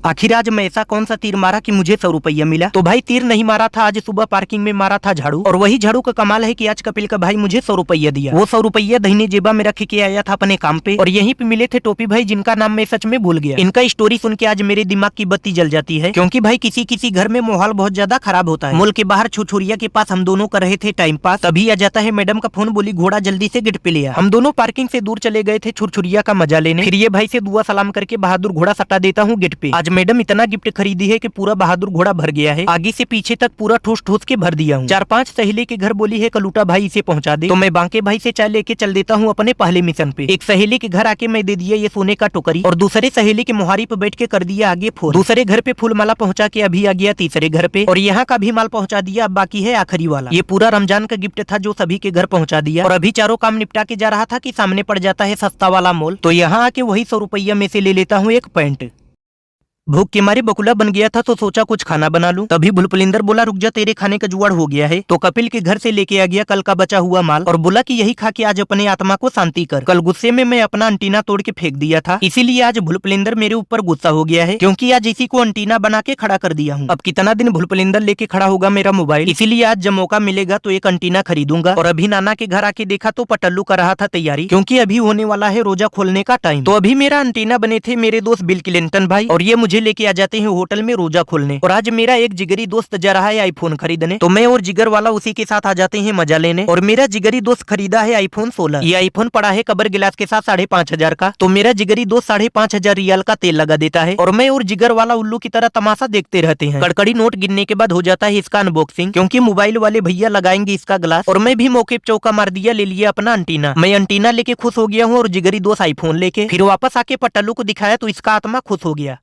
आखिर आज मैं ऐसा कौन सा तीर मारा कि मुझे 100 रुपया मिला? तो भाई तीर नहीं मारा था, आज सुबह पार्किंग में मारा था झाड़ू। और वही झाड़ू का कमाल है कि आज कपिल का भाई मुझे 100 रुपया दिया। वो 100 रुपया दहीने जेबा में रख के आया था अपने काम पे, और यहीं पे मिले थे टोपी भाई, जिनका नाम मैं सच में भूल गया। इनका स्टोरी सुन के आज मेरे दिमाग की बत्ती जल जाती है, क्योंकि भाई किसी किसी घर में माहौल बहुत ज्यादा खराब होता है। मॉल के बाहर छुछुरिया के पास हम दोनों कर रहे थे टाइम पास, तभी आ जाता है मैडम का फोन, बोली घोड़ा जल्दी से गेट पे ले आ। हम दोनों पार्किंग से दूर चले गए थे छुरछुरिया का मजा लेने। फिर ये भाई से दुआ सलाम करके बहादुर घोड़ा सटा देता हूँ गेट पे। आज मैडम इतना गिफ्ट खरीदी है कि पूरा बहादुर घोड़ा भर गया है, आगे से पीछे तक पूरा ठोस ठोस के भर दिया हूँ। 4-5 सहेली के घर बोली है कलूटा भाई इसे पहुंचा दे, तो मैं बांके भाई से चाय लेके चल देता हूँ अपने पहले मिशन पे। एक सहेली के घर आके मैं दे दिया ये सोने का टोकरी, और दूसरे सहेली के मुहारी पे बैठ के कर दिया आगे फोन। दूसरे घर पे फूल माला पहुंचा के अभी आ गया तीसरे घर पे, और यहाँ का भी माल पहुंचा दिया। अब बाकी है आखिरी वाला। ये पूरा रमजान का गिफ्ट था जो सभी के घर पहुंचा दिया, और अभी चारों काम निपटा के जा रहा था कि सामने पड़ जाता है सस्ता वाला मॉल। तो यहाँ आके वही 100 रुपया में से ले लेता हूँ एक पैंट। भूख के मारे बकुला बन गया था तो सोचा कुछ खाना बना लूं। तभी भुलपुलिंदर बोला रुक जा, तेरे खाने का जुगाड़ हो गया है। तो कपिल के घर से लेके आ गया कल का बचा हुआ माल, और बोला कि यही खा के आज अपने आत्मा को शांति कर। कल गुस्से में मैं अपना अंटीना तोड़ के फेंक दिया था, इसीलिए आज भुलपुलिंदर मेरे ऊपर गुस्सा हो गया है, क्योंकि आज इसी को अंटीना बना के खड़ा कर दिया हूँ। अब कितना दिन भुलपुलिंदर लेके खड़ा होगा मेरा मोबाइल, इसीलिए आज जब मौका मिलेगा तो एक अंटीना खरीदूंगा। और अभी नाना के घर आके देखा तो पटल्लू कर रहा था तैयारी, क्योंकि अभी होने वाला है रोजा खोलने का टाइम। तो अभी मेरा अंटीना बने थे मेरे दोस्त बिल क्लिंटन भाई, और ये मुझे लेके आ जाते हैं होटल में रोजा खोलने। और आज मेरा एक जिगरी दोस्त जा रहा है आईफोन खरीदने, तो मैं और जिगर वाला उसी के साथ आ जाते हैं मजा लेने। और मेरा जिगरी दोस्त खरीदा है आईफोन 16। ये आईफोन पड़ा है कबर गिलास के साथ 5,500 का। तो मेरा जिगरी दोस्त 5,500 रियाल का तेल लगा देता है, और मैं और जिगर वाला उल्लू की तरह तमाशा देखते रहते हैं। कड़कड़ी नोट गिनने के बाद हो जाता है इसका अनबॉक्सिंग, क्योंकि मोबाइल वाले भैया लगाएंगे इसका ग्लास। और मैं भी मौके पे चौका मार दिया, ले लिया अपना अंटीना। मैं अंटीना लेके खुश हो गया हूँ, और जिगरी दोस्त आईफोन लेके। फिर वापस आके पट्टलू को दिखाया तो इसका आत्मा खुश हो गया।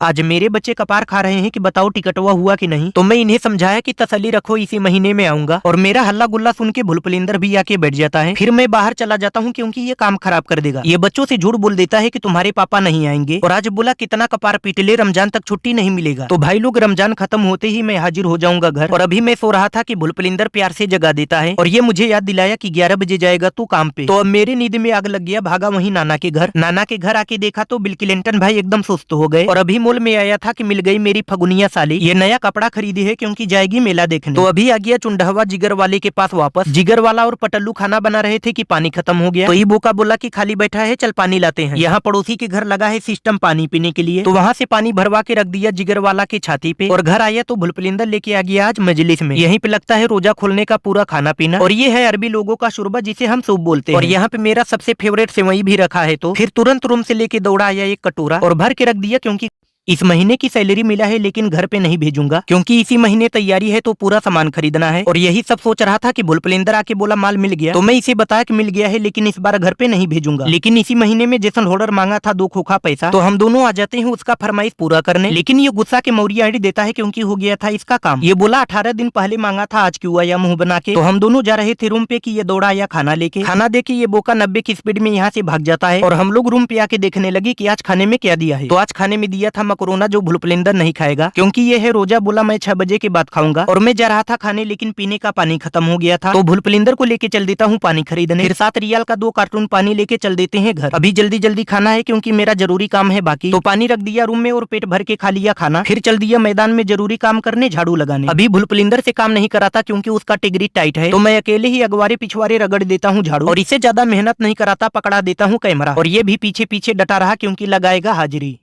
आज मेरे बच्चे कपार खा रहे हैं कि बताओ टिकटवा हुआ कि नहीं। तो मैं इन्हें समझाया कि तसल्ली रखो, इसी महीने में आऊंगा। और मेरा हल्ला गुल्ला सुन के भुलपुलिंदर भी आके बैठ जाता है। फिर मैं बाहर चला जाता हूँ, क्योंकि ये काम खराब कर देगा। ये बच्चों से झूठ बोल देता है कि तुम्हारे पापा नहीं आएंगे, और आज बोला कितना कपार पीट ले, रमजान तक छुट्टी नहीं मिलेगा। तो भाई लोग रमजान खत्म होते ही मैं हाजिर हो जाऊंगा घर। और अभी मैं सो रहा था कि भुलपुलिंदर प्यार से जगा देता है, और ये मुझे याद दिलाया कि 11 बजे जाएगा तू काम पे। तो अब मेरे नींद में आग लग गया, भागा वही नाना के घर। नाना के घर आके देखा तो बिल क्लिंटन भाई एकदम सुस्त हो गए। और अभी मॉल में आया था कि मिल गई मेरी फगुनिया साली, ये नया कपड़ा खरीदी है क्योंकि जाएगी मेला देखने। तो अभी आ गया चुंडहवा जिगर वाले के पास वापस। जिगर वाला और पटल्लू खाना बना रहे थे कि पानी खत्म हो गया। तो ये बोका बोला कि खाली बैठा है, चल पानी लाते हैं। यहाँ पड़ोसी के घर लगा है सिस्टम पानी पीने के लिए, तो वहाँ से पानी भरवा के रख दिया जिगर वाला के छाती पे। और घर आया तो भुलपुलिंदर लेके आ गया आज मजलिस में। यहीं पे लगता है रोजा खोलने का पूरा खाना पीना। और ये है अरबी लोगों का शुरबा, जिसे हम सूप बोलते हैं। और यहाँ पे मेरा सबसे फेवरेट सेवई भी रखा है। तो फिर तुरंत रूम से लेके दौड़ा आया एक कटोरा और भर के रख दिया, क्योंकि इस महीने की सैलरी मिला है लेकिन घर पे नहीं भेजूंगा, क्योंकि इसी महीने तैयारी है तो पूरा सामान खरीदना है। और यही सब सोच रहा था कि भुलपुलिंदर आके बोला माल मिल गया, तो मैं इसे बताया कि मिल गया है लेकिन इस बार घर पे नहीं भेजूंगा। लेकिन इसी महीने में जैसन होल्डर मांगा था 2 खोखा पैसा, तो हम दोनों आ जाते हैं उसका फरमाइश पूरा करने। लेकिन ये गुस्सा के मौरी आईडी देता है, क्योंकि हो गया था इसका काम। ये बोला 18 दिन पहले मांगा था, आज क्यों आया मुंह बना के। तो हम दोनों जा रहे थे रूम पे कि ये दौड़ा आया खाना लेके। खाना दे के ये बोका 90 की स्पीड में यहाँ से भाग जाता है, और हम लोग रूम पे आके देखने लगे कि आज खाने में क्या दिया है। तो आज खाने में दिया था मकरोना, जो भुलपुलिंदर नहीं खाएगा क्योंकि ये है रोजा। बोला मैं 6 बजे के बाद खाऊंगा। और मैं जा रहा था खाने, लेकिन पीने का पानी खत्म हो गया था। तो भुलपुलिंदर को लेके चल देता हूँ पानी खरीदने। फिर 7 रियाल का 2 कार्टून पानी लेके चल देते हैं घर। अभी जल्दी जल्दी खाना है क्योंकि मेरा जरूरी काम है बाकी। तो पानी रख दिया रूम में और पेट भर के खा लिया खाना। फिर चल दिया मैदान में जरूरी काम करने, झाड़ू लगाने। अभी भुलपुलिंदर से काम नहीं कराता क्योंकि उसका टिगरी टाइट है, तो मैं अकेले ही अगवारे पिछवारे रगड़ देता हूँ झाड़ू। और इससे ज्यादा मेहनत नहीं कराता, पकड़ा देता हूँ कैमरा। और ये भी पीछे पीछे डटा रहा क्योंकि लगाएगा हाजिरी।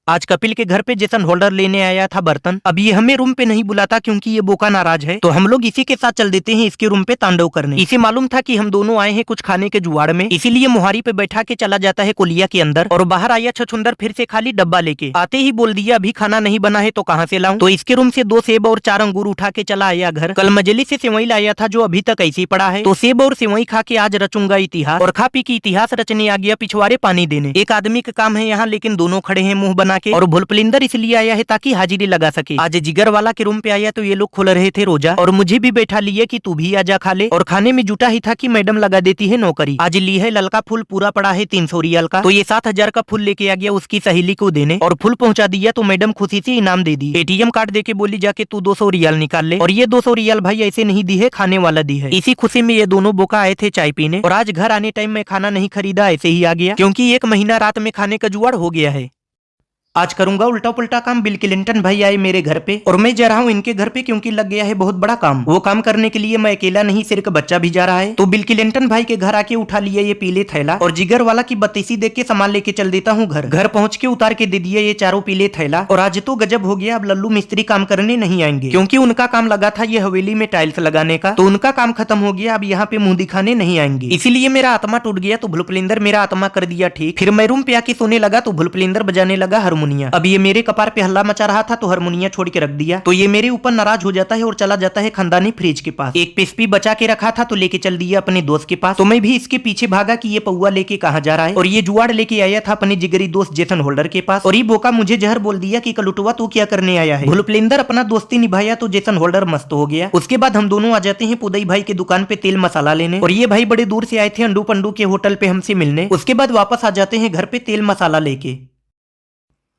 आज कपिल के घर पे जैसन होल्डर लेने आया था बर्तन। अब ये हमें रूम पे नहीं बुलाता क्योंकि ये बोका नाराज है, तो हम लोग इसी के साथ चल देते हैं इसके रूम पे तांडव करने। इसे मालूम था कि हम दोनों आए हैं कुछ खाने के जुगाड़ में, इसीलिए मुहारी पे बैठा के चला जाता है कोलिया के अंदर। और बाहर आया छछुंदर फिर से खाली डब्बा लेके। आते ही बोल दिया अभी खाना नहीं बना है तो कहाँ से लाऊं। तो इसके रूम से 2 सेब और 4 अंगूर उठा के चला आया घर। कल मजली से सेवई लाया था जो अभी तक ऐसे ही पड़ा है, तो सेब और सेवई खा के आज रचूंगा इतिहास। और खा पी के इतिहास रचने आ गया पिछवाड़े पानी देने। एक आदमी का काम है यहाँ, लेकिन दोनों खड़े हैं मुंह बना के। और भुलपुलिंदर इसलिए आया है ताकि हाजिरी लगा सके। आज जिगर वाला के रूम पे आया तो ये लोग खोल रहे थे रोजा, और मुझे भी बैठा लिए कि तू भी आजा खा ले। और खाने में जुटा ही था कि मैडम लगा देती है नौकरी। आज ली है ललका फूल, पूरा पड़ा है 300 रियाल का। तो ये 7,000 का फूल लेके आ गया उसकी सहेली को देने, और फूल पहुंचा दिया तो मैडम खुशी से इनाम दे दी। एटीएम कार्ड देके बोली जाके तू 200 रियाल निकाल ले। और ये 200 रियाल भाई ऐसे नहीं दी है, खाने वाला दी है। इसी खुशी में ये दोनों बोका आए थे चाय पीने। और आज घर आने टाइम में खाना नहीं खरीदा, ऐसे ही आ गया, क्योंकि 1 महीना रात में खाने का जुगाड़ हो गया है। आज करूंगा उल्टा पुल्टा काम। बिल क्लिंटन भाई आए मेरे घर पे और मैं जा रहा हूँ इनके घर पे क्योंकि लग गया है बहुत बड़ा काम। वो काम करने के लिए मैं अकेला नहीं, सिर्फ बच्चा भी जा रहा है। तो बिल क्लिंटन भाई के घर आके उठा लिया ये पीले थैला और जिगर वाला की बत्तीसी देख के सामान लेके चल देता हूँ घर। घर पहुंच के उतार के दे दिया ये चारों पीले थैला। और आज तो गजब हो गया, अब लल्लू मिस्त्री काम करने नहीं आएंगे क्योंकि उनका काम लगा था ये हवेली में टाइल्स लगाने का, तो उनका काम खत्म हो गया। अब यहाँ पे मुंह दिखाने नहीं आएंगे, इसीलिए मेरा आत्मा टूट गया। तो भुलपुलिंदर मेरा आत्मा कर दिया ठीक। फिर मैं रूम पे आके सोने लगा तो भुलपुलिंदर बजाने लगा हारमोनिया। अब ये मेरे कपार पे हल्ला मचा रहा था तो हारमोनिया छोड़ के रख दिया। तो ये मेरे ऊपर नाराज हो जाता है और चला जाता है खानदानी फ्रिज के पास। एक पेस्पी बचा के रखा था तो लेके चल दिया अपने दोस्त के पास। तो मैं भी इसके पीछे भागा कि ये पौआ लेके कहां जा रहा है, और ये जुआड़ लेके आया था अपने जिगरी दोस्त जेसन होल्डर के पास। और ये बोका मुझे जहर बोल दिया कि कलुटवा तू क्या करने आया है। भुलपुलिंदर अपना दोस्ती निभाया तो जेसन होल्डर मस्त हो गया। उसके बाद हम दोनों आ जाते हैं पुदई भाई की दुकान पे तेल मसाला लेने, और ये भाई बड़े दूर से आए थे अंडू पंडू के होटल पे हमसे मिलने। उसके बाद वापस आ जाते हैं घर पे तेल मसाला लेके।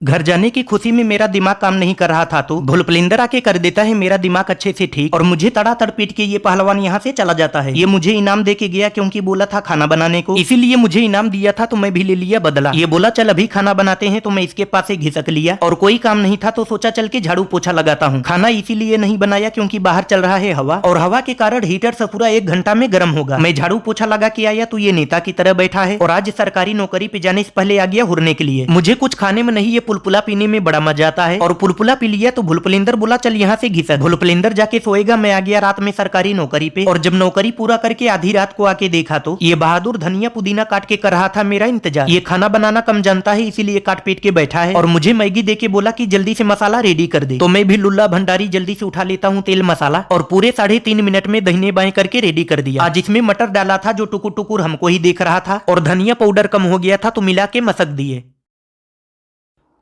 घर जाने की खुशी में मेरा दिमाग काम नहीं कर रहा था तो भुलपुलिंदर आके कर देता है मेरा दिमाग अच्छे से ठीक, और मुझे तड़ातड़ पीट के ये पहलवान यहाँ से चला जाता है। ये मुझे इनाम दे के गया क्योंकि बोला था खाना बनाने को, इसीलिए मुझे इनाम दिया था। तो मैं भी ले लिया बदला। ये बोला चल अभी खाना बनाते हैं, तो मैं इसके पास से घिसक लिया और कोई काम नहीं था तो सोचा चल के झाड़ू पोछा लगाता हूँ। खाना इसीलिए नहीं बनाया क्योंकि बाहर चल रहा है हवा, और हवा के कारण हीटर से पूरा 1 घंटा में गर्म होगा। मैं झाड़ू पोछा लगा के आया तो ये नेता की तरह बैठा है, और आज सरकारी नौकरी पे जाने से पहले आ गया हुरने के लिए। मुझे कुछ खाने में नहीं, ये पुलपुला पीने में बड़ा मजा आता है, और पुलपुला पी लिया तो भुलपुलिंदर बोला चल यहाँ से घिसक। भुलपुलिंदर जाके सोएगा, मैं आ गया रात में सरकारी नौकरी पे। और जब नौकरी पूरा करके आधी रात को आके देखा तो ये बहादुर धनिया पुदीना काट के कर रहा था मेरा इंतजार। ये खाना बनाना कम जानता है इसीलिए काट पीट के बैठा है, और मुझे मैगी दे के बोला कि जल्दी से मसाला रेडी कर दे। तो मैं भी लुल्ला भंडारी जल्दी से उठा लेता हूँ तेल मसाला, और पूरे 3.5 मिनट में दहीने बाएं करके रेडी कर दिया। आज इसमें मटर डाला था जो टुकुर टुकुर हमको ही देख रहा था, और धनिया पाउडर कम हो गया था तो मिला के मसक दिए।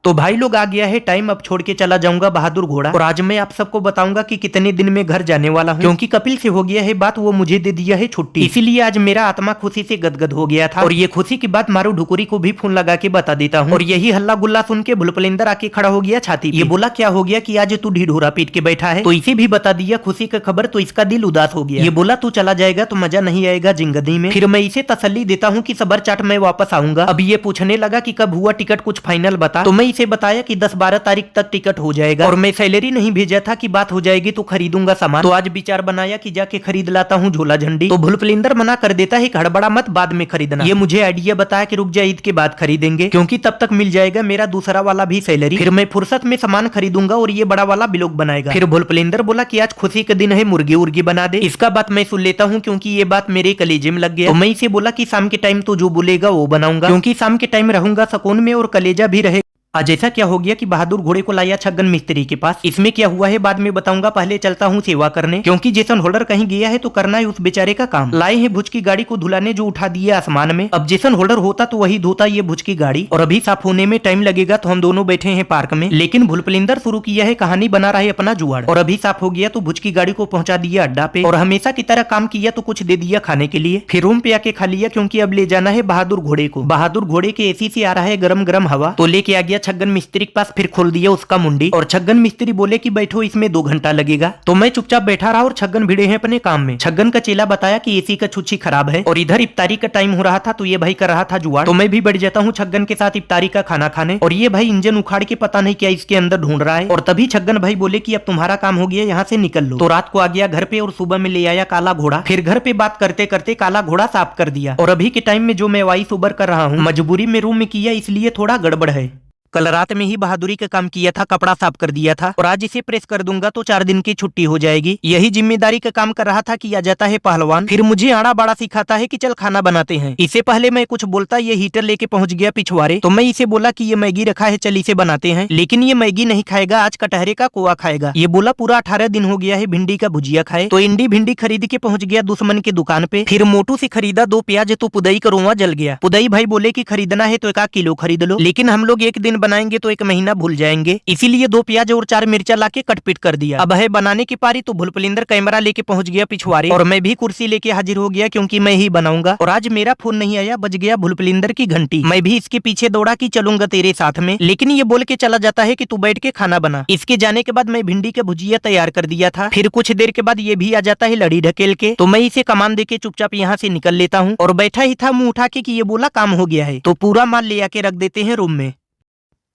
तो भाई लोग आ गया है टाइम, अब छोड़ के चला जाऊंगा बहादुर घोड़ा। और आज मैं आप सबको बताऊंगा कि कितने दिन में घर जाने वाला हूँ, क्योंकि कपिल से हो गया है बात, वो मुझे दे दिया है छुट्टी। इसीलिए आज मेरा आत्मा खुशी से गदगद हो गया था। और ये खुशी की बात मारू ढुकुरी को भी फोन लगा के बता देता हूँ। और यही हल्ला गुल्ला सुन के भुलपुलिंदर आके खड़ा हो गया छाती पे। ये बोला क्या हो गया कि आज तू ढिढोरा पीट के बैठा है। तो इसे भी बता दिया खुशी का खबर, तो इसका दिल उदास हो गया। ये बोला तू चला जाएगा तो मजा नहीं आएगा जिंदगी में। फिर मैं इसे तसल्ली देता हूँ कि सबर चाट मैं वापस आऊंगा। अब ये पूछने लगा कि कब हुआ टिकट, कुछ फाइनल बता। तो मैं इसे बताया कि 10-12 तारीख तक टिकट हो जाएगा, और मैं सैलरी नहीं भेजा था कि बात हो जाएगी तो खरीदूंगा सामान। तो आज विचार बनाया कि जाके खरीद लाता हूँ झोला झंडी। तो भुलपुलिंदर मना कर देता है हड़बड़ा मत, बाद में खरीदना। ये मुझे आइडिया बताया कि रुक जा ईद के बाद खरीदेंगे, क्योंकि तब तक मिल जाएगा मेरा दूसरा वाला भी सैलरी। फिर मैं फुर्सत में सामान खरीदूंगा और ये बड़ा वाला ब्लॉग बनाएगा। फिर भुलपुलिंदर बोला कि आज खुशी का दिन है, मुर्गी उर्गी बना दे। इसका बात मैं सुन लेता हूँ क्योंकि ये बात मेरे कलेजे में लग गया। तो मैं इसे बोला कि शाम के टाइम तो जो बोलेगा वो बनाऊंगा, क्योंकि शाम के टाइम रहूंगा सुकून में और कलेजा भी रहे। आज ऐसा क्या हो गया कि बहादुर घोड़े को लाया छगन मिस्त्री के पास। इसमें क्या हुआ है बाद में बताऊंगा, पहले चलता हूँ सेवा करने, क्योंकि जेसन होल्डर कहीं गया है तो करना है उस बेचारे का काम। लाए हैं भुज की गाड़ी को धुलाने जो उठा दिया आसमान में। अब जेसन होल्डर होता तो वही धोता ये भुज की गाड़ी, और अभी साफ होने में टाइम लगेगा। तो हम दोनों बैठे हैं पार्क में, लेकिन भुलपुलिंदर शुरू किया है कहानी बना रहा है अपना जुआड़। और अभी साफ हो गया तो भुज की गाड़ी को पहुंचा दिया अड्डा पे, और हमेशा की तरह काम किया तो कुछ दे दिया खाने के लिए। फिर रूम पे आके खा लिया क्योंकि अब ले जाना है बहादुर घोड़े को। बहादुर घोड़े के एसी से आ रहा है गरम गरम हवा, तो लेके आ गया छगन मिस्त्री के पास। फिर खोल दिया उसका मुंडी, और छगन मिस्त्री बोले कि बैठो इसमें 2 घंटा लगेगा। तो मैं चुपचाप बैठा रहा और छगन भिड़े हैं अपने काम में। छगन का चेला बताया कि एसी का छुच्छी खराब है, और इधर इफ्तारी का टाइम हो रहा था तो ये भाई कर रहा था जुआड़। तो मैं भी बैठ जाता हूँ छगन के साथ इफ्तारी का खाना खाने, और ये भाई इंजन उखाड़ के पता नहीं क्या इसके अंदर ढूंढ रहा है। और तभी छगन भाई बोले कि अब तुम्हारा काम हो गया, यहाँ से निकल लो। तो रात को आ गया घर पे और सुबह में ले आया काला घोड़ा। फिर घर पे बात करते करते काला घोड़ा साफ कर दिया। और अभी के टाइम में जो मैं वॉइस ओवर कर रहा हूँ मजबूरी में रूम में किया, इसलिए थोड़ा गड़बड़ है। कल रात में ही बहादुरी का काम किया था, कपड़ा साफ कर दिया था, और आज इसे प्रेस कर दूंगा तो 4 दिन की छुट्टी हो जाएगी। यही जिम्मेदारी का काम कर रहा था कि आ जाता है पहलवान, फिर मुझे आड़ा बाड़ा सिखाता है कि चल खाना बनाते हैं। इससे पहले मैं कुछ बोलता ये हीटर लेके पहुंच गया पिछवाड़े। तो मैं इसे बोला कि ये मैगी रखा है, चल इसे बनाते हैं। लेकिन ये मैगी नहीं खाएगा, आज कटहरे का कोआ खाएगा। ये बोला पूरा 18 दिन हो गया है भिंडी का भुजिया खाए। तो इंडी भिंडी खरीद के पहुंच गया दुश्मन के दुकान पे। फिर मोटू से खरीदा 2 प्याज, तो पुदई का रोआ जल गया। पुदई भाई बोले कि खरीदना है तो 1 किलो खरीद लो, लेकिन हम लोग एक दिन बनाएंगे तो 1 महीना भूल जाएंगे, इसीलिए 2 प्याज और 4 मिर्चा लाके कटपीट कर दिया। अब है बनाने की पारी, तो भुलपुलिंदर कैमरा लेके पहुंच गया पिछवाड़े, और मैं भी कुर्सी लेके हाजिर हो गया क्योंकि मैं ही बनाऊंगा। और आज मेरा फोन नहीं आया, बज गया भुलपुलिंदर की घंटी। मैं भी इसके पीछे दौड़ा कि चलूंगा तेरे साथ में, लेकिन ये बोल के चला जाता है कि तू बैठ के खाना बना। इसके जाने के बाद मैं भिंडी का भुजिया तैयार कर दिया था। फिर कुछ देर के बाद ये भी आ जाता है लड़ी ढकेल के, तो मैं इसे कमान दे के चुपचाप यहाँ से निकल लेता हूँ। और बैठा ही था मुंह उठा के कि ये बोला काम हो गया है, तो पूरा माल ले आके रख देते हैं रूम में।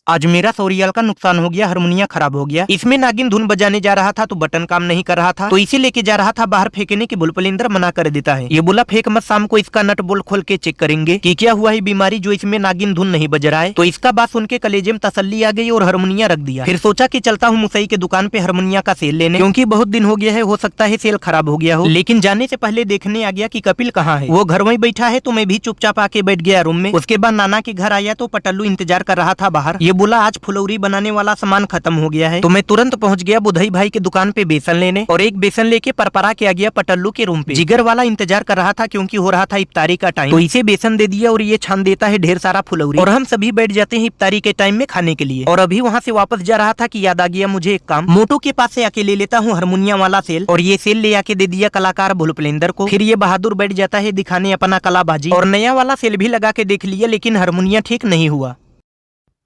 आज मेरा 100 रियाल का नुकसान हो गया, हारमोनिया खराब हो गया। इसमें नागिन धुन बजाने जा रहा था तो बटन काम नहीं कर रहा था, तो इसे लेके जा रहा था बाहर फेंकने की, बुलपुलिंदर मना कर देता है। ये बोला फेंक मत, शाम को इसका नट बोल्ट खोल के चेक करेंगे कि क्या हुआ है बीमारी जो इसमें नागिन धुन नहीं बज रहा है। तो इसका बात सुन के कलेजे में तसल्ली आ गई और हारमोनिया रख दिया। फिर सोचा कि चलता हूँ मुसई के दुकान पे हारमोनिया का सेल लेने, क्योंकि बहुत दिन हो गया है, हो सकता है सेल खराब हो गया हो। लेकिन जाने से पहले देखने आ गया कि कपिल कहाँ है। वो घर वहीं बैठा है, तो मैं भी चुपचाप आके बैठ गया रूम में। उसके बाद नाना के घर आया तो पटल्लू इंतजार कर रहा था बाहर। ये बोला आज फुलौरी बनाने वाला सामान खत्म हो गया है, तो मैं तुरंत पहुंच गया बुधई भाई की दुकान पे बेसन लेने, और एक बेसन लेके परपरा के आ गया पटल्लू के रूम पे। जिगर वाला इंतजार कर रहा था क्योंकि हो रहा था इफ्तारी का टाइम, तो इसे बेसन दे दिया और ये छान देता है ढेर सारा फुलौरी, और हम सभी बैठ जाते हैं इफ्तारी के टाइम में खाने के लिए। और अभी वहाँ से वापस जा रहा था कि याद आ गया मुझे एक काम, मोटू के पास से आके ले लेता हूँ हारमोनिया वाला सेल, और ये सेल ले आके दे दिया कलाकार भुलपुलिंदर को। फिर ये बहादुर बैठ जाता है दिखाने अपना कलाबाजी, और नया वाला सेल भी लगा के देख लिया, लेकिन हारमोनिया ठीक नहीं हुआ।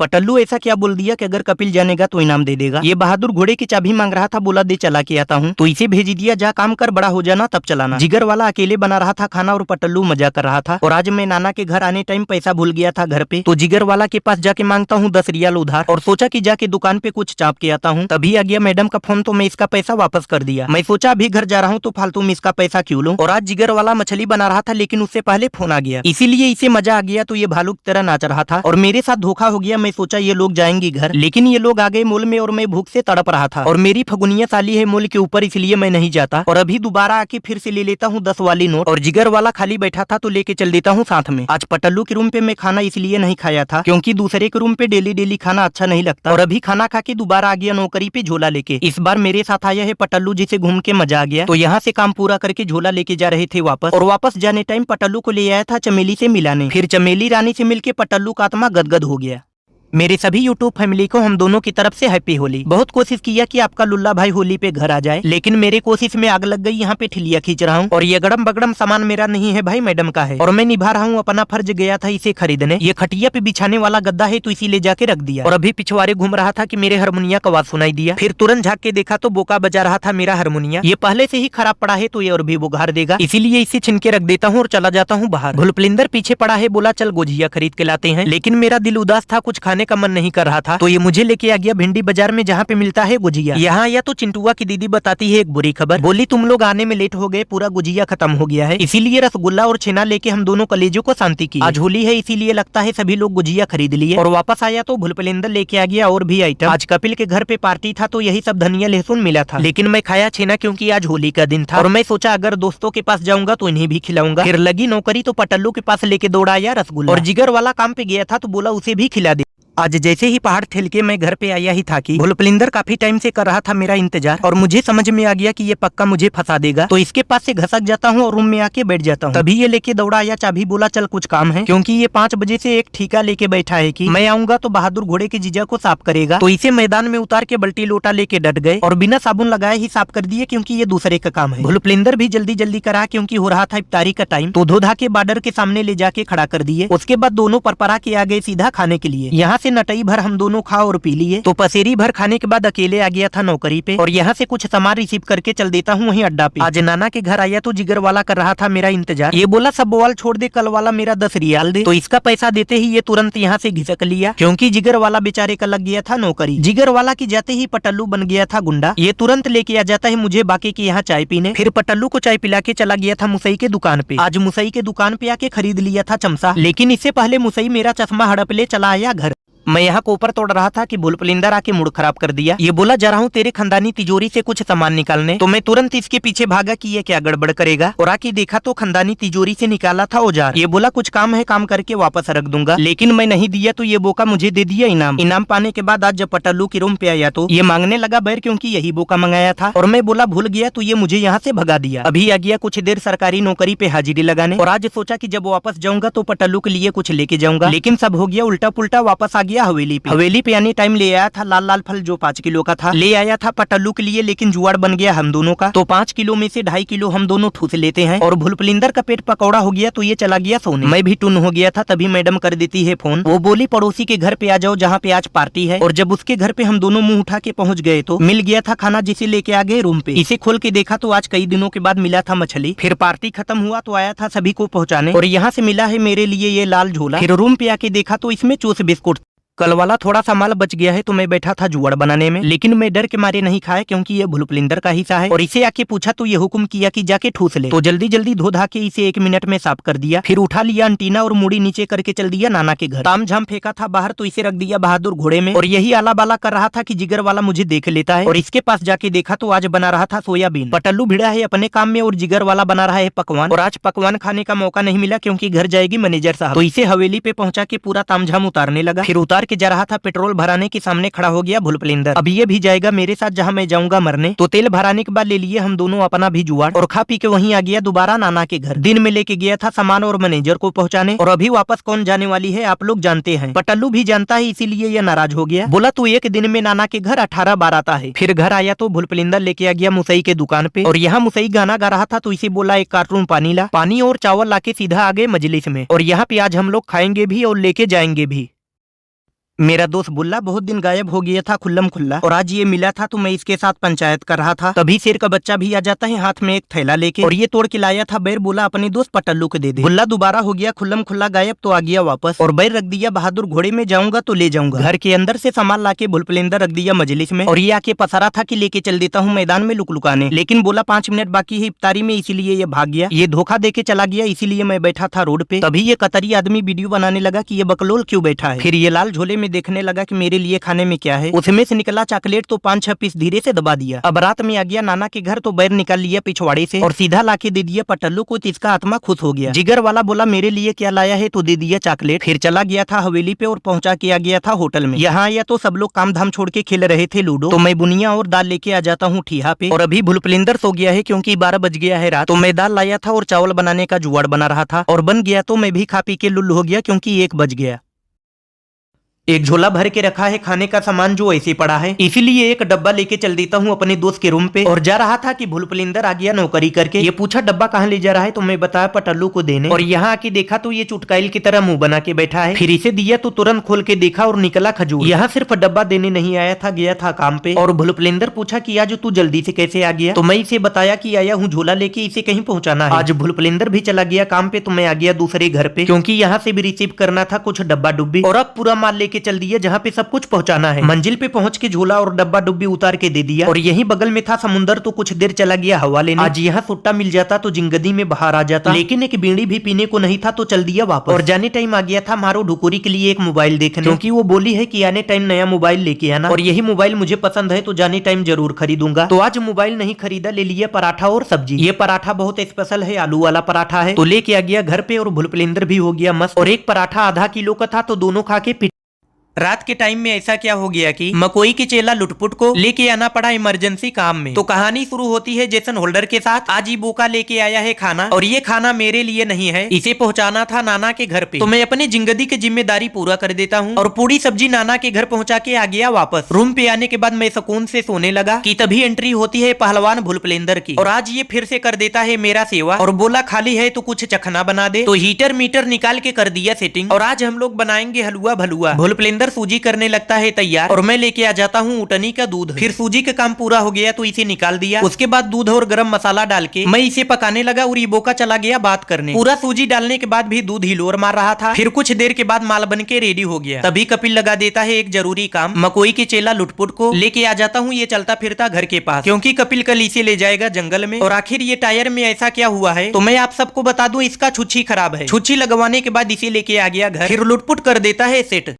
पटल्लू ऐसा क्या बोल दिया कि अगर कपिल जानेगा तो इनाम दे देगा। ये बहादुर घोड़े की चाबी मांग रहा था, बोला दे चला के आता हूँ, तो इसे भेज दिया, जा काम कर, बड़ा हो जाना तब चलाना। जिगर वाला अकेले बना रहा था खाना और पटल्लू मजा कर रहा था। और आज मैं नाना के घर आने टाइम पैसा भूल गया था घर पे, तो जिगर वाला के पास जाके मांगता हूँ 10 रियाल उधार, और सोचा कि जाके दुकान पे कुछ चाप के आता हूँ। तभी आ गया मैडम का फोन, तो मैं इसका पैसा वापस कर दिया। मैं सोचा अभी घर जा रहा हूँ तो फालतू में इसका पैसा क्यों लूं। और आज जिगर वाला मछली बना रहा था, लेकिन उससे पहले फोन आ गया, इसीलिए इसे मजा आ गया, तो ये भालू की तरह नाच रहा था और मेरे साथ धोखा हो गया। मैं सोचा ये लोग जाएंगी घर, लेकिन ये लोग आ गए मॉल में और मैं भूख से तड़प रहा था, और मेरी फगुनिया साली है मॉल के ऊपर, इसलिए मैं नहीं जाता। और अभी दोबारा आके फिर से ले लेता हूँ 10 वाली नोट, और जिगर वाला खाली बैठा था तो लेके चल देता हूँ साथ में। आज पटल्लू के रूम पे मैं खाना इसलिए नहीं खाया था क्योंकि दूसरे के रूम पे डेली डेली खाना अच्छा नहीं लगता, और अभी खाना खा के दोबारा आ गया नौकरी पे झोला लेके। इस बार मेरे साथ आया है पटल्लू, जिसे घूम के मजा आ गया, तो यहाँ से काम पूरा करके झोला लेके जा रहे थे वापस। और वापस जाने टाइम पटल्लू को ले आया था चमेली से मिलाने। फिर चमेली रानी से मिलके पटल्लू का आत्मा गदगद हो गया। मेरे सभी यूट्यूब फैमिली को हम दोनों की तरफ से हैप्पी होली। बहुत कोशिश किया कि आपका लुल्ला भाई होली पे घर आ जाए, लेकिन मेरे कोशिश में आग लग गई। यहाँ पे ठिलिया खींच रहा हूँ, और ये गड़म बगड़म सामान मेरा नहीं है भाई, मैडम का है, और मैं निभा रहा हूँ अपना फर्ज। गया था इसे खरीदने, ये खटिया पे बिछाने वाला गद्दा है तो इसी ले जाके रख दिया। और अभी पिछवाड़े घूम रहा था कि मेरे हारमोनिया का आवाज सुनाई दिया। फिर तुरंत झाँक के देखा तो बोका बजा रहा था मेरा हारमोनिया। ये पहले से ही खराब पड़ा है तो ये और भी बुघार देगा, इसीलिए इसे छिन के रख देता हूँ और चला जाता हूँ बाहर। भुलपुलिंदर पीछे पड़ा है, बोला चल गुजिया खरीद के लाते हैं, लेकिन मेरा दिल उदास था, कुछ खाने का मन नहीं कर रहा था, तो ये मुझे लेके आ गया भिंडी बाजार में, जहाँ पे मिलता है गुजिया। यहाँ आया तो चिंटुआ की दीदी बताती है एक बुरी खबर, बोली तुम लोग आने में लेट हो गए, पूरा गुजिया खत्म हो गया है, इसीलिए रसगुल्ला और छेना लेके हम दोनों कलेजों को शांति की। आज होली है इसीलिए लगता है सभी लोग गुजिया खरीद लिए। और वापस आया तो भुलपुलिंदर लेके आ गया और भी आइटम। आज कपिल के घर पे पार्टी था तो यही सब धनिया लहसुन मिला था, लेकिन मैं खाया छेना क्योंकि आज होली का दिन था, और मैं सोचा अगर दोस्तों के पास जाऊंगा तो इन्हें भी खिलाऊंगा। फिर लगी नौकरी तो पटल्लू के पास लेके दौड़ा आया रसगुल्ला, और जिगर वाला काम पे गया था तो बोला उसे भी खिला दे। आज जैसे ही पहाड़ ठेल के मैं घर पे आया ही था कि भुलपुलिंदर काफी टाइम से कर रहा था मेरा इंतजार, और मुझे समझ में आ गया कि ये पक्का मुझे फंसा देगा, तो इसके पास से घसक जाता हूँ और रूम में आके बैठ जाता हूँ। तभी ये लेके दौड़ा आया चाबी, बोला चल कुछ काम है, क्योंकि ये 5 बजे से एक ठीका लेके बैठा है कि मैं आऊंगा तो बहादुर घोड़े के जीजा को साफ करेगा। तो इसे मैदान में उतार के बल्टी लोटा लेके डट गए और बिना साबुन लगाए ही साफ कर दिए, क्योंकि ये दूसरे का काम है। भुलपुलिंदर भी जल्दी जल्दी करा क्योंकि हो रहा था इफ्तारी का टाइम, तो धो धा के बॉर्डर के सामने ले जाके खड़ा कर दिए। उसके बाद दोनों परपरा के आ गए सीधा खाने के लिए। यहाँ से नटई भर हम दोनों खा और पी लिए, तो पसेरी भर खाने के बाद अकेले आ गया था नौकरी पे, और यहाँ से कुछ सामान रिसीव करके चल देता हूँ वहीं अड्डा पे। आज नाना के घर आया तो जिगर वाला कर रहा था मेरा इंतजार। ये बोला सब बवाल छोड़ दे, कल वाला मेरा 10 रियाल दे, तो इसका पैसा देते ही ये तुरंत यहाँ से घिसक लिया, क्योंकि जिगर वाला बेचारे का लग गया था नौकरी। जिगर वाला की जाते ही पटल्लू बन गया था गुंडा, ये तुरंत लेके आ जाता है मुझे बाकी के यहाँ चाय पीने। फिर पटल्लू को चाय पिला के चला गया था मुसई के दुकान पे। आज मुसई के दुकान पे आके खरीद लिया था चमचा, लेकिन इससे पहले मुसई मेरा चश्मा हड़प ले चला आया घर। मैं यहाँ कोपर तोड़ रहा था कि भुलपुलिंदर आके मूड खराब कर दिया। ये बोला जा रहा हूँ तेरे खानदानी तिजोरी से कुछ सामान निकालने, तो मैं तुरंत इसके पीछे भागा कि ये क्या गड़बड़ करेगा, और आके देखा तो खानदानी तिजोरी से निकाला था औजार। ये बोला कुछ काम है, काम करके वापस रख दूंगा, लेकिन मैं नहीं दिया तो ये बोका मुझे दे दिया इनाम। इनाम पाने के बाद आज जब पटल्लू के रूम पे आया तो ये मांगने लगा बैर, क्योंकि यही बोका मंगाया था, और मैं बोला भूल गया तो ये मुझे यहाँ से भगा दिया। अभी आ गया कुछ देर सरकारी नौकरी पे हाजिरी लगाने, और आज सोचा कि जब वापस जाऊंगा तो पटल्लू के लिए कुछ लेके जाऊंगा, लेकिन सब हो गया उल्टा पुल्टा। वापस आ गया हवेली पे। हवेली पे आने टाइम ले आया था लाल लाल फल जो 5 किलो का था, ले आया था पटल्लू के लिए, लेकिन जुआड़ बन गया हम दोनों का, तो 5 किलो में से 2.5 किलो हम दोनों ठूस लेते हैं। और भुलपुलिंदर का पेट पकौड़ा हो गया तो ये चला गया सोने। मैं भी टुन हो गया था, तभी मैडम कर देती है फोन। वो बोली पड़ोसी के घर पे आ जाओ जहाँ पे आज पार्टी है, और जब उसके घर पे हम दोनों मुंह उठा के पहुँच गए तो मिल गया था खाना, जिसे लेके आ गए रूम पे। इसे खोल के देखा तो आज कई दिनों के बाद मिला था मछली। फिर पार्टी खत्म हुआ तो आया था सभी को पहुँचाने, और यहाँ से मिला है मेरे लिए ये लाल झोला। फिर रूम पे आके देखा तो इसमें चूस बिस्कुट कल वाला थोड़ा सा माल बच गया है तो मैं बैठा था जुआड़ बनाने में, लेकिन मैं डर के मारे नहीं खाया क्योंकि ये भूलपुलिंदर का हिस्सा है। और इसे आके पूछा तो ये हुक्म किया कि जाके ठूस ले, तो जल्दी जल्दी धो धा के इसे 1 मिनट में साफ कर दिया। फिर उठा लिया अंटीना और मुड़ी नीचे करके चल दिया नाना के घर। ताम झाम फेंका था बाहर तो इसे रख दिया बहादुर घोड़े में, और यही आला बाला कर रहा था कि जिगर वाला मुझे देख लेता है। और इसके पास जाके देखा तो आज बना रहा था सोयाबीन। पटल्लू भिड़ा है अपने काम में और जिगर वाला बना रहा है पकवान। और आज पकवान खाने का मौका नहीं मिला क्योंकि घर जाएगी मैनेजर साहब, तो इसे हवेली पे पहुंचा के पूरा तामझाम उतारने लगा। फिर उतार के जा रहा था पेट्रोल भराने के सामने खड़ा हो गया भूलपुलिंदर। अब ये भी जाएगा मेरे साथ जहाँ मैं जाऊंगा मरने। तो तेल भराने के बाद ले लिए हम दोनों अपना भी जुआड़ और खा पी के वहीं आ गया दोबारा नाना के घर। दिन में लेके गया था सामान और मैनेजर को पहुंचाने, और अभी वापस कौन जाने वाली है आप लोग जानते हैं। पटल्लू भी जानता है इसीलिए ये नाराज हो गया। बोला तू एक दिन में नाना के घर 18 बार आता है। फिर घर आया तो भूलपुलिंदर लेके आ गया मुसई के दुकान पे, और यहाँ मुसई गाना गा रहा था तो इसे बोला 1 कार्टून पानी ला। पानी और चावल लाके सीधा आ गए मजलिस में, और यहाँ पे आज हम लोग खाएंगे भी और लेके जाएंगे भी। मेरा दोस्त बुल्ला बहुत दिन गायब हो गया था खुल्लम खुल्ला, और आज ये मिला था तो मैं इसके साथ पंचायत कर रहा था। तभी शेर का बच्चा भी आ जाता है हाथ में एक थैला लेके, और ये तोड़ के लाया था बैर। बोला अपने दोस्त पटल्लू को दे दे। बुल्ला दोबारा हो गया खुल्लम खुल्ला गायब तो आ गया वापस, और बैर रख दिया बहादुर घोड़े में जाऊंगा तो ले जाऊंगा। घर के अंदर से सामान लाके भूलपुलिंदर रख दिया मजलिस में, और ये आके पसारा था कि लेके चल देता हूँ मैदान में लुकलुकाने, लेकिन बोला 5 मिनट बाकी है इफ्तारी में, इसीलिए ये भाग गया। ये धोखा दे के चला गया, इसीलिए मैं बैठा था रोड पे। तभी ये कतरी आदमी वीडियो बनाने लगा कि ये बकलोल क्यों बैठा है। फिर ये लाल झोले में देखने लगा कि मेरे लिए खाने में क्या है। उसमें से निकला चॉकलेट तो 5-6 पीस धीरे से दबा दिया। अब रात में आ गया नाना के घर तो बैर निकाल लिया पिछवाड़े से और सीधा लाके दे दिया पटल्लू को, तो इसका आत्मा खुश हो गया। जिगर वाला बोला मेरे लिए क्या लाया है, तो दे दिया चॉकलेट। फिर चला गया था हवेली पे और पहुंचा के आ गया था होटल में। यहाँ आया तो सब लोग काम धाम छोड़ के खेल रहे थे लूडो, तो मैं बुनिया और दाल लेके आ जाता हूँ ठिहा पे। और अभी भूलपुलिंदर सो गया है क्योंकि 12 बज गया है रात, तो मैं दाल लाया था और चावल बनाने का जुगाड़ बना रहा था, और बन गया तो मैं भी खा पी के लुल्लू हो गया क्योंकि 1 बज गया। एक झोला भर के रखा है खाने का सामान जो ऐसे पड़ा है, इसीलिए एक डब्बा लेके चल देता हूँ अपने दोस्त के रूम पे। और जा रहा था कि भूलपुलिंदर आ गया नौकरी करके। ये पूछा डब्बा कहाँ ले जा रहा है, तो मैं बताया पटल्लू को देने। और यहाँ आके देखा तो ये चुटकाइल की तरह मुंह बना के बैठा है। फिर इसे दिया तो तुरंत खोल के देखा और निकला खजूर। यहाँ सिर्फ डब्बा देने नहीं आया था, गया था काम पे। और भूलपुलिंदर पूछा कि आज तू जल्दी से कैसे आ गया, तो मैं इसे बताया कि आया हूँ झोला लेके, इसे कहीं पहुँचाना है। आज भूलपुलिंदर भी चला गया काम पे तो मैं आ गया दूसरे घर पे, क्योंकि यहाँ से भी रिसीव करना था कुछ डब्बा डुब्बी। और अब पूरा माल लेके चल दिया जहाँ पे सब कुछ पहुंचाना है। मंजिल पे पहुंच के झोला और डब्बा डुब्बी उतार के दे दिया, और यही बगल में था समुंदर तो कुछ देर चला गया हवा लेने। आज यहाँ सुट्टा मिल जाता तो जिंगदी में बाहर आ जाता, लेकिन एक बीड़ी भी पीने को नहीं था तो चल दिया वापस। और जाने टाइम आ गया था मारो ढुकुरी के लिए एक मोबाइल देखने, क्योंकि वो बोली है कि आने टाइम नया मोबाइल लेके आना, और यही मोबाइल मुझे पसंद है तो जाने टाइम जरूर खरीदूंगा। तो आज मोबाइल नहीं खरीदा, ले लिया पराठा और सब्जी। ये पराठा बहुत स्पेशल है, आलू वाला पराठा है, तो लेके आ गया घर पे। और भूलपुलिंदर भी हो गया मस्त, और एक पराठा आधा किलो का था तो दोनों खा के रात के टाइम में ऐसा क्या हो गया कि मकोई के चेला लुटपुट को लेके आना पड़ा इमरजेंसी काम में। तो कहानी शुरू होती है जेसन होल्डर के साथ। आज ही बोका लेके आया है खाना, और ये खाना मेरे लिए नहीं है, इसे पहुंचाना था नाना के घर पे, तो मैं अपनी जिंदगी की जिम्मेदारी पूरा कर देता हूँ। और पूरी सब्जी नाना के घर पहुंचा के आ गया वापस। रूम पे आने के बाद मैं सुकून से सोने लगा कि तभी एंट्री होती है पहलवान भूलपुलिंदर की, और आज ये फिर से कर देता है मेरा सेवा, और बोला खाली है तो कुछ चखना बना दे। तो हीटर मीटर निकाल के कर दिया सेटिंग, और आज हम लोग बनाएंगे हलवा भलुआ। भूलपुलिंदर सूजी करने लगता है तैयार, और मैं लेके आ जाता हूँ उटनी का दूध। फिर सूजी का काम पूरा हो गया तो इसे निकाल दिया। उसके बाद दूध और गरम मसाला डाल के मैं इसे पकाने लगा, और ये बोका चला गया बात करने। पूरा सूजी डालने के बाद भी दूध हिलोर मार रहा था। फिर कुछ देर के बाद माल बन के रेडी हो गया। तभी कपिल लगा देता है एक जरूरी काम, मकोई के चेला लुटपुट को लेके आ जाता हूँ ये चलता फिरता घर के पास, क्योंकि कपिल कल इसे ले जाएगा जंगल में। और आखिर ये टायर में ऐसा क्या हुआ है, तो मैं आप सबको बता दूं, इसका छुच्छी खराब है। छुच्छी लगवाने के बाद इसे लेके आ गया घर, फिर लुटपुट कर देता है सेट।